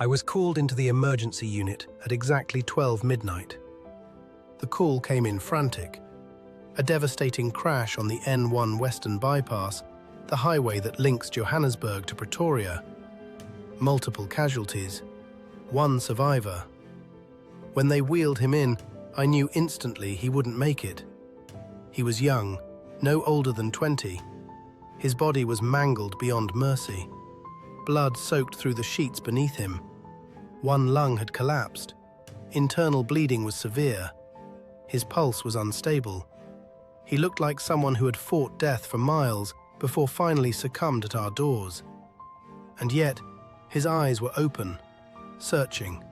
I was called into the emergency unit at exactly 12 midnight. The call came in frantic. A devastating crash on the N1 Western Bypass, the highway that links Johannesburg to Pretoria. Multiple casualties, one survivor. When they wheeled him in, I knew instantly he wouldn't make it. He was young, no older than 20. His body was mangled beyond mercy. Blood soaked through the sheets beneath him. One lung had collapsed. Internal bleeding was severe. His pulse was unstable. He looked like someone who had fought death for miles before finally succumbed at our doors. And yet, his eyes were open, searching,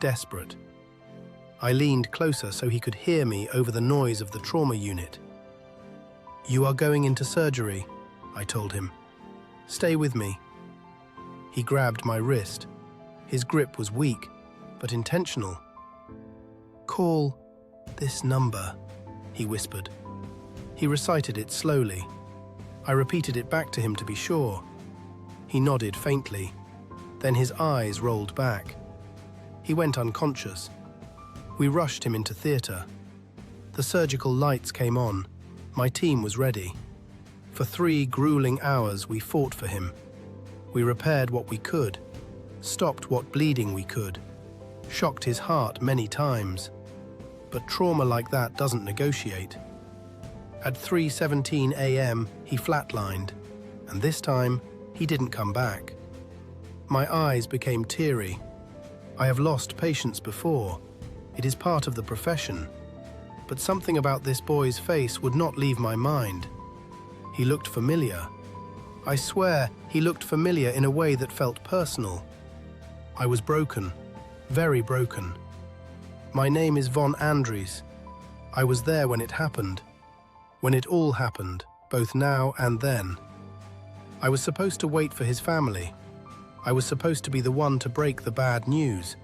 desperate. I leaned closer so he could hear me over the noise of the trauma unit. "You are going into surgery," I told him. "Stay with me." He grabbed my wrist. His grip was weak, but intentional. "Call this number," he whispered. He recited it slowly. I repeated it back to him to be sure. He nodded faintly. Then his eyes rolled back. He went unconscious. We rushed him into theatre. The surgical lights came on. My team was ready. For 3 grueling hours we fought for him. We repaired what we could, stopped what bleeding we could, shocked his heart many times. But trauma like that doesn't negotiate. At 3:17 a.m. he flatlined, and this time he didn't come back. My eyes became teary. I have lost patients before. It is part of the profession. But something about this boy's face would not leave my mind. He looked familiar. I swear he looked familiar in a way that felt personal. I was broken, very broken. My name is Von Andries. I was there when it happened. When it all happened, both now and then. I was supposed to wait for his family. I was supposed to be the one to break the bad news.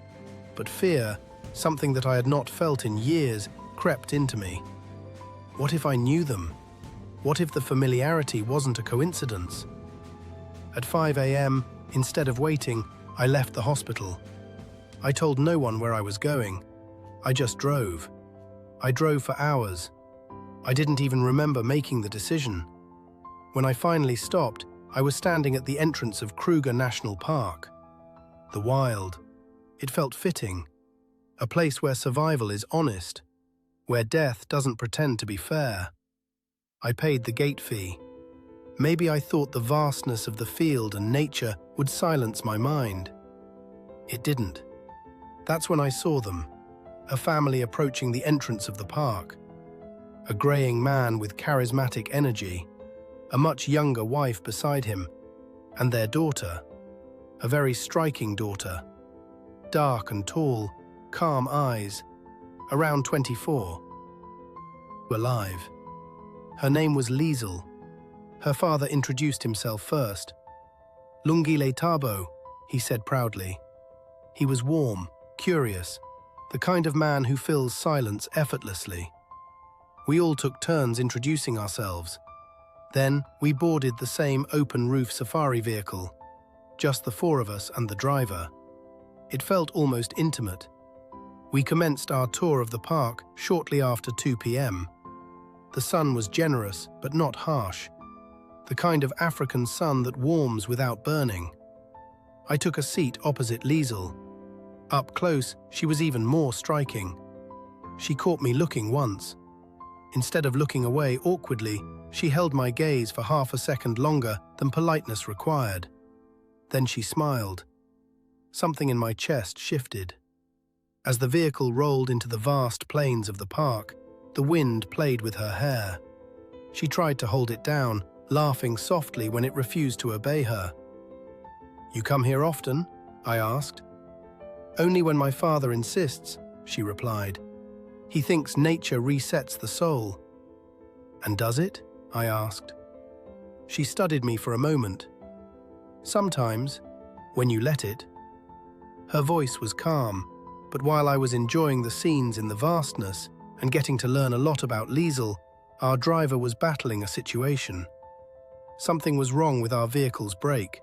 But fear, something that I had not felt in years, crept into me. What if I knew them? What if the familiarity wasn't a coincidence? At 5 a.m., instead of waiting, I left the hospital. I told no one where I was going. I just drove. I drove for hours. I didn't even remember making the decision. When I finally stopped, I was standing at the entrance of Kruger National Park. The wild. It felt fitting. A place where survival is honest, where death doesn't pretend to be fair. I paid the gate fee. Maybe I thought the vastness of the field and nature would silence my mind. It didn't. That's when I saw them, a family approaching the entrance of the park. A graying man with charismatic energy, a much younger wife beside him, and their daughter, a very striking daughter. Dark and tall, calm eyes, around 24. Alive. Her name was Liesel. Her father introduced himself first. "Lungile Tabo," he said proudly. He was warm, curious, the kind of man who fills silence effortlessly. We all took turns introducing ourselves. Then we boarded the same open-roof safari vehicle, just the 4 of us and the driver. It felt almost intimate. We commenced our tour of the park shortly after 2 p.m. The sun was generous but not harsh, the kind of African sun that warms without burning. I took a seat opposite Liesel. Up close, she was even more striking. She caught me looking once. Instead of looking away awkwardly, she held my gaze for half a second longer than politeness required. Then she smiled. Something in my chest shifted. As the vehicle rolled into the vast plains of the park, the wind played with her hair. She tried to hold it down, laughing softly when it refused to obey her. "You come here often?" I asked. "Only when my father insists," she replied. "He thinks nature resets the soul." "And does it?" I asked. She studied me for a moment. "Sometimes, when you let it." Her voice was calm, but while I was enjoying the scenes in the vastness and getting to learn a lot about Liesel, our driver was battling a situation. Something was wrong with our vehicle's brake.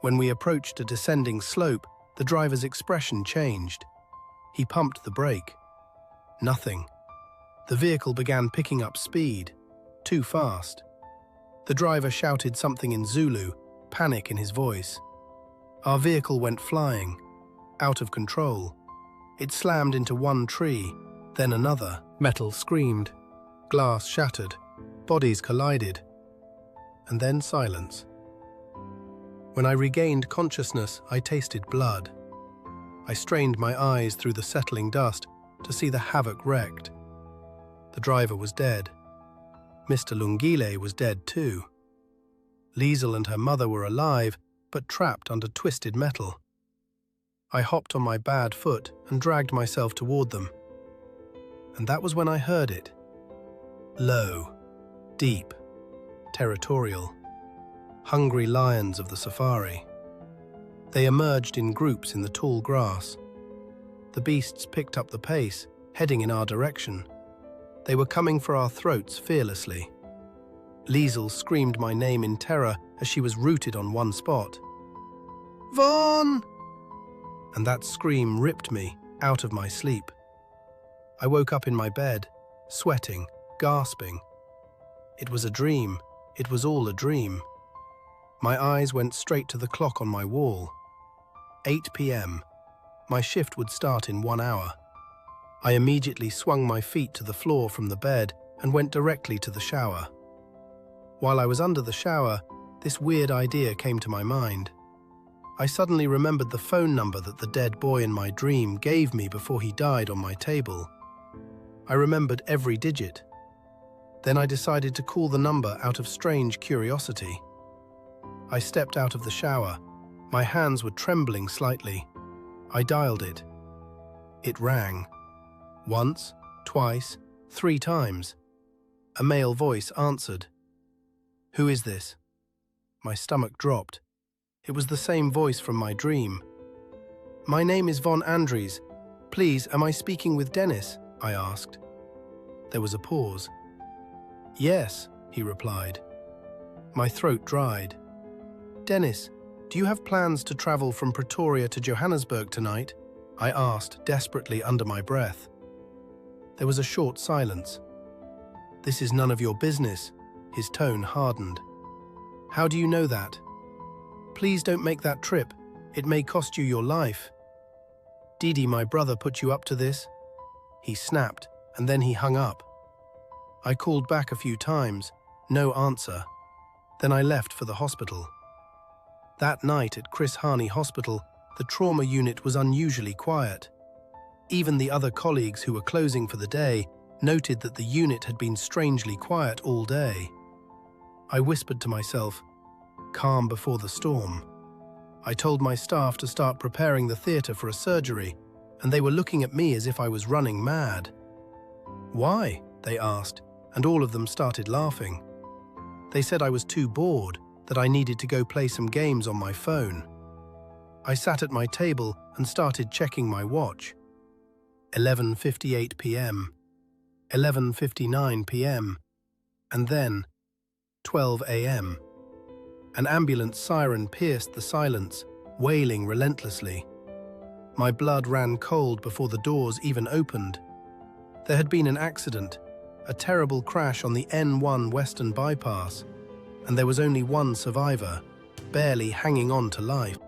When we approached a descending slope, The driver's expression changed. He pumped the brake. Nothing. The vehicle began picking up speed. Too fast. The driver shouted something in Zulu, panic in his voice. Our vehicle went flying, out of control. It slammed into one tree, then another. Metal screamed. Glass shattered. Bodies collided. And then silence. When I regained consciousness, I tasted blood. I strained my eyes through the settling dust to see the havoc wreaked. The driver was dead. Mr. Lungile was dead too. Liesel and her mother were alive, but trapped under twisted metal. I hopped on my bad foot and dragged myself toward them. And that was when I heard it. Low, deep, territorial. Hungry lions of the safari. They emerged in groups in the tall grass. The beasts picked up the pace, heading in our direction. They were coming for our throats fearlessly. Liesel screamed my name in terror as she was rooted on one spot. Vaughn! And that scream ripped me out of my sleep. I woke up in my bed, sweating, gasping. It was a dream. It was all a dream. My eyes went straight to the clock on my wall. 8 p.m. My shift would start in 1 hour. I immediately swung my feet to the floor from the bed and went directly to the shower. While I was under the shower, this weird idea came to my mind. I suddenly remembered the phone number that the dead boy in my dream gave me before he died on my table. I remembered every digit. Then I decided to call the number out of strange curiosity. I stepped out of the shower. My hands were trembling slightly. I dialed it. It rang. Once, twice, 3 times. A male voice answered. Who is this? My stomach dropped. It was the same voice from my dream. My name is Von Andries. Please, am I speaking with Dennis? I asked. There was a pause. Yes, he replied. My throat dried. Dennis, do you have plans to travel from Pretoria to Johannesburg tonight? I asked desperately under my breath. There was a short silence. This is none of your business. His tone hardened. How do you know that? Please don't make that trip. It may cost you your life. Didi, my brother, put you up to this? He snapped, and then he hung up. I called back a few times. No answer. Then I left for the hospital. That night at Chris Hani Hospital, the trauma unit was unusually quiet. Even the other colleagues who were closing for the day noted that the unit had been strangely quiet all day. I whispered to myself, calm before the storm. I told my staff to start preparing the theatre for a surgery, and they were looking at me as if I was running mad. Why? They asked, and all of them started laughing. They said I was too bored, that I needed to go play some games on my phone. I sat at my table and started checking my watch. 11:58 p.m., 11:59 p.m., and then 12 a.m. An ambulance siren pierced the silence, wailing relentlessly. My blood ran cold before the doors even opened. There had been an accident, a terrible crash on the N1 Western Bypass, and there was only one survivor, barely hanging on to life.